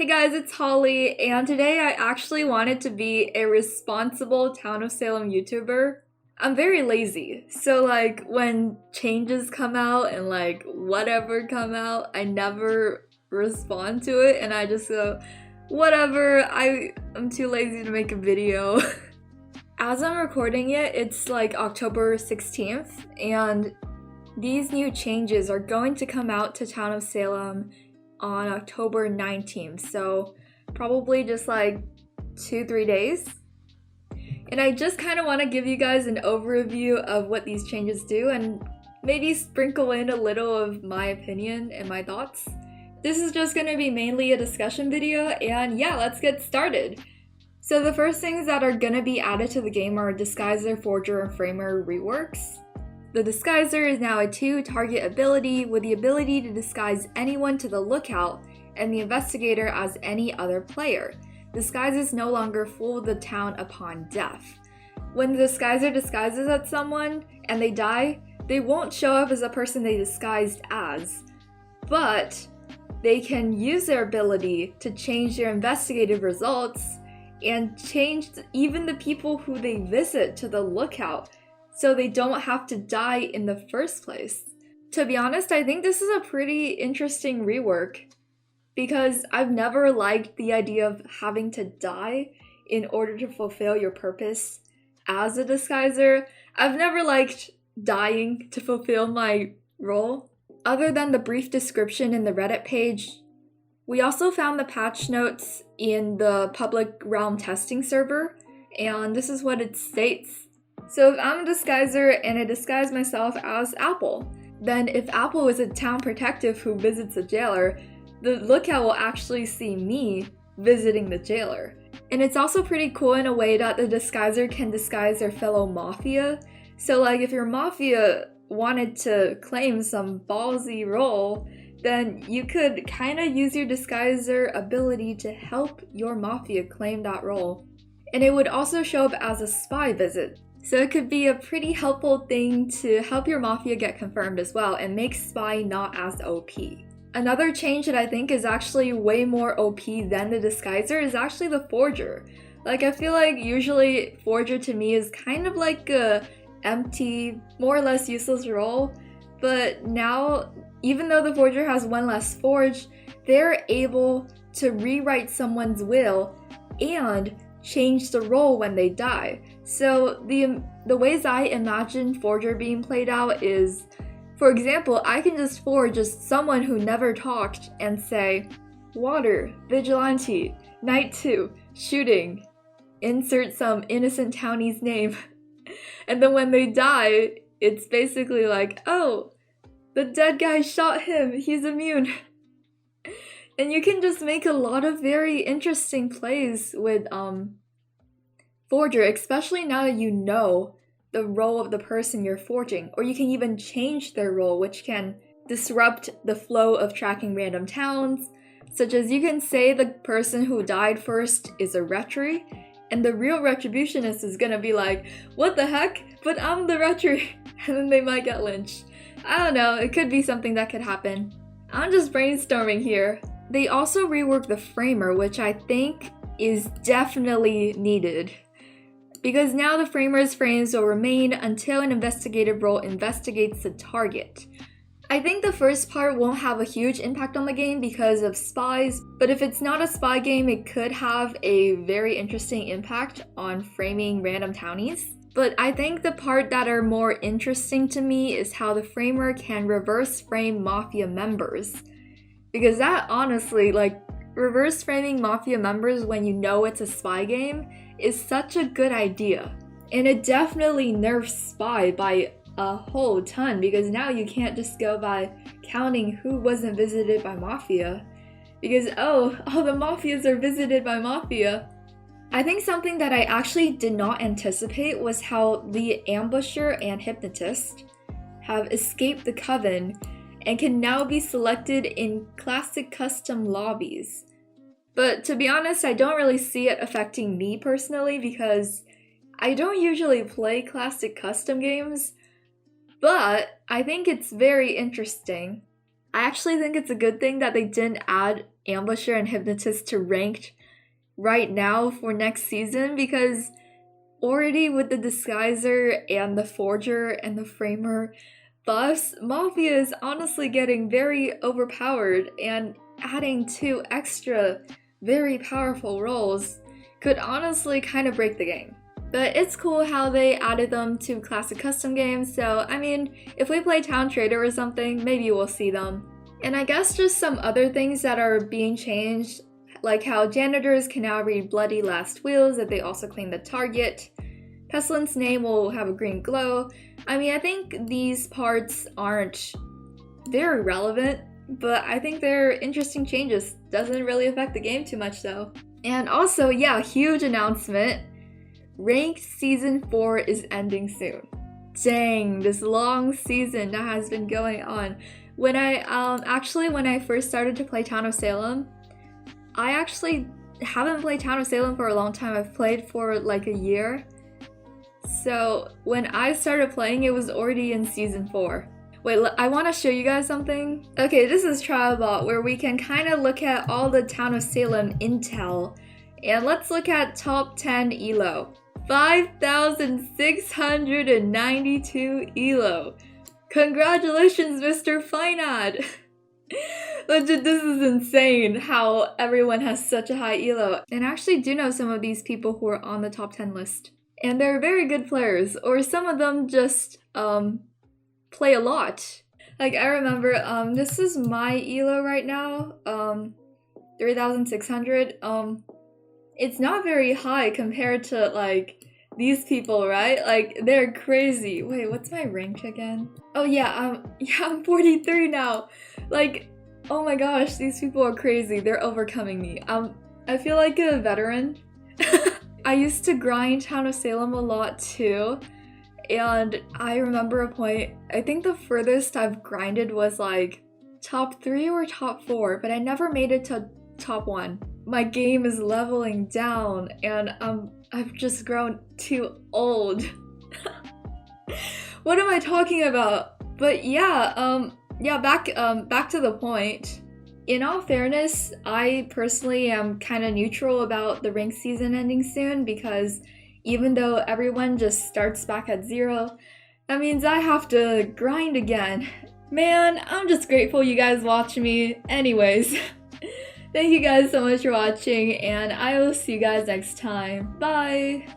Hey guys, it's Holly, and today I actually wanted to be a responsible Town of Salem YouTuber. I'm very lazy, so when changes come out and whatever come out, I never respond to it and I just go, whatever, I'm too lazy to make a video. As I'm recording it, it's October 16th, and these new changes are going to come out to Town of Salem on October 19th, so probably just 2-3 days. And I just kind of want to give you guys an overview of what these changes do and maybe sprinkle in a little of my opinion and my thoughts. This is just going to be mainly a discussion video, and yeah, let's get started. So the first things that are going to be added to the game are Disguiser, Forger, and Framer reworks. The Disguiser is now a 2-target ability with the ability to disguise anyone to the lookout and the investigator as any other player. Disguises no longer fool the town upon death. When the Disguiser disguises as someone and they die, they won't show up as the person they disguised as, but they can use their ability to change their investigative results and change even the people who they visit to the lookout, so they don't have to die in the first place. To be honest, I think this is a pretty interesting rework because I've never liked the idea of having to die in order to fulfill your purpose as a disguiser. I've never liked dying to fulfill my role. Other than the brief description in the Reddit page, we also found the patch notes in the public realm testing server, and this is what it states. So if I'm a disguiser and I disguise myself as Apple, then if Apple is a town protective who visits a jailer, the lookout will actually see me visiting the jailer. And it's also pretty cool in a way that the disguiser can disguise their fellow Mafia. So if your Mafia wanted to claim some ballsy role, then you could kind of use your disguiser ability to help your Mafia claim that role. And it would also show up as a spy visit. So it could be a pretty helpful thing to help your Mafia get confirmed as well and make spy not as OP. Another change that I think is actually way more OP than the disguiser is actually the forger. I feel like usually forger to me is kind of like a empty, more or less useless role, but now even though the forger has one less forge, they're able to rewrite someone's will and change the role when they die. So the ways I imagine forger being played out is, for example, I can just forge just someone who never talked and say, water, vigilante, night 2, shooting, insert some innocent townie's name. And then when they die, it's basically oh, the dead guy shot him, he's immune. And you can just make a lot of very interesting plays with forger, especially now that you know the role of the person you're forging, or you can even change their role, which can disrupt the flow of tracking random towns, such as you can say the person who died first is a retry, and the real retributionist is gonna be what the heck, but I'm the retry, and then they might get lynched. I don't know, it could be something that could happen. I'm just brainstorming here. They also reworked the framer, which I think is definitely needed, because now the framer's frames will remain until an investigative role investigates the target. I think the first part won't have a huge impact on the game because of spies, but if it's not a spy game, it could have a very interesting impact on framing random townies. But I think the part that are more interesting to me is how the framer can reverse frame Mafia members. Because that honestly, reverse framing Mafia members when you know it's a spy game is such a good idea. And it definitely nerfs spy by a whole ton, because now you can't just go by counting who wasn't visited by Mafia. Because all the Mafias are visited by Mafia. I think something that I actually did not anticipate was how the Ambusher and Hypnotist have escaped the Coven and can now be selected in classic custom lobbies. But to be honest, I don't really see it affecting me personally because I don't usually play classic custom games, but I think it's very interesting. I actually think it's a good thing that they didn't add Ambusher and Hypnotist to ranked right now for next season, because already with the Disguiser and the Forger and the Framer buffs, Mafia is honestly getting very overpowered, and adding 2 extra very powerful roles could honestly kind of break the game. But it's cool how they added them to classic custom games, so I mean, if we play Town Trader or something, maybe we'll see them. And I guess just some other things that are being changed, like how janitors can now read bloody last wheels if they also clean the target. Pestilence's name will have a green glow. I mean, I think these parts aren't very relevant, but I think they're interesting changes. Doesn't really affect the game too much though. And also, yeah, huge announcement. Ranked Season 4 is ending soon. Dang, this long season that has been going on. When I first started to play Town of Salem, I actually haven't played Town of Salem for a long time. I've played for like a year. So when I started playing, it was already in Season 4. Wait, I want to show you guys something. Okay, this is TrialBot, where we can kind of look at all the Town of Salem intel. And let's look at top 10 elo. 5,692 elo. Congratulations, Mr. Finad! Legit, this is insane how everyone has such a high elo. And I actually do know some of these people who are on the top 10 list. And they're very good players, or some of them just play a lot. Like, I remember, this is my elo right now, 3,600. It's not very high compared to, like, these people, right? Like, they're crazy. Wait, what's my rank again? Oh yeah, I'm 43 now. Like, oh my gosh, these people are crazy. They're overcoming me. I feel like a veteran. I used to grind Town of Salem a lot too. And I remember a point, I think the furthest I've grinded was like top 3 or top 4, but I never made it to top 1. My game is leveling down, and I've just grown too old. What am I talking about? But yeah, back to the point. In all fairness, I personally am kind of neutral about the ranked season ending soon, because even though everyone just starts back at 0, that means I have to grind again. Man, I'm just grateful you guys watch me. Anyways, thank you guys so much for watching, and I will see you guys next time. Bye!